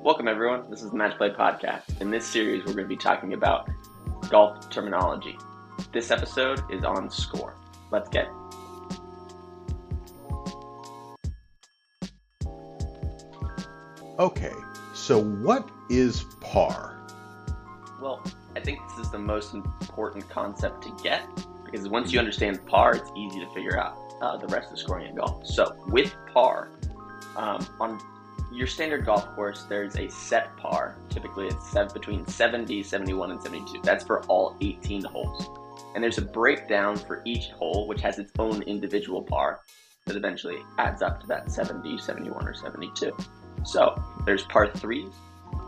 Welcome everyone, this is the Match Play Podcast. In this series we're going to be talking about golf terminology. This episode is on score. Let's get it. Okay, so what is par? Well, I think this is the most important concept to get, because once you understand par, it's easy to figure out the rest of scoring in golf. So with par, on your standard golf course, there's a set par. Typically it's set between 70, 71, and 72. That's for all 18 holes. And there's a breakdown for each hole, which has its own individual par that eventually adds up to that 70, 71, or 72. So there's par 3s,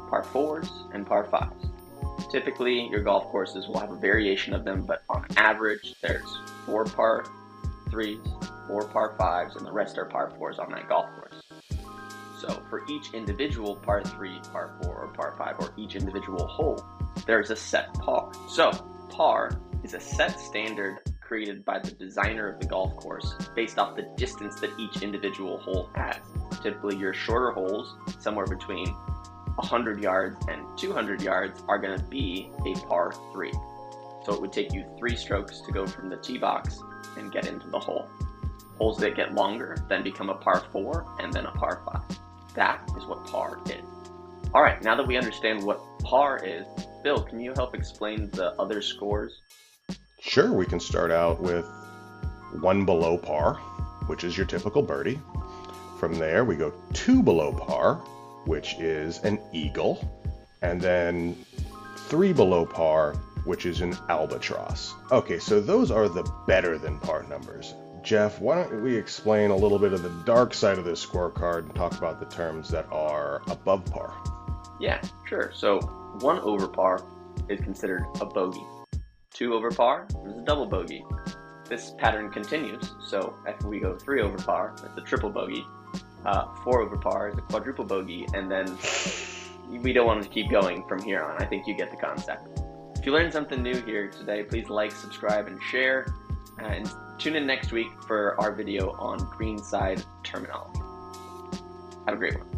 par 4s, and par 5s. Typically, your golf courses will have a variation of them, but on average, there's 4 par 3s, 4 par 5s, and the rest are par 4s on that golf course. So for each individual par 3, par 4, or par 5, or each individual hole, there's a set par. So par is a set standard created by the designer of the golf course based off the distance that each individual hole has. Typically, your shorter holes, somewhere between 100 yards and 200 yards, are going to be a par 3. So it would take you 3 strokes to go from the tee box and get into the hole. Holes that get longer then become a par 4 and then a par 5. That is what par is. All right, now that we understand what par is, Bill, can you help explain the other scores? Sure, we can start out with 1 below par, which is your typical birdie. From there, we go 2 below par, which is an eagle, and then 3 below par, which is an albatross. Okay, so those are the better than par numbers. Jeff, why don't we explain a little bit of the dark side of this scorecard and talk about the terms that are above par? Yeah, sure. So 1 over par is considered a bogey. 2 over par is a double bogey. This pattern continues, so if we go 3 over par, it's a triple bogey. 4 over par is a quadruple bogey, and then we don't want to keep going from here on. I think you get the concept. If you learned something new here today, please like, subscribe, and share. And tune in next week for our video on greenside terminology. Have a great one.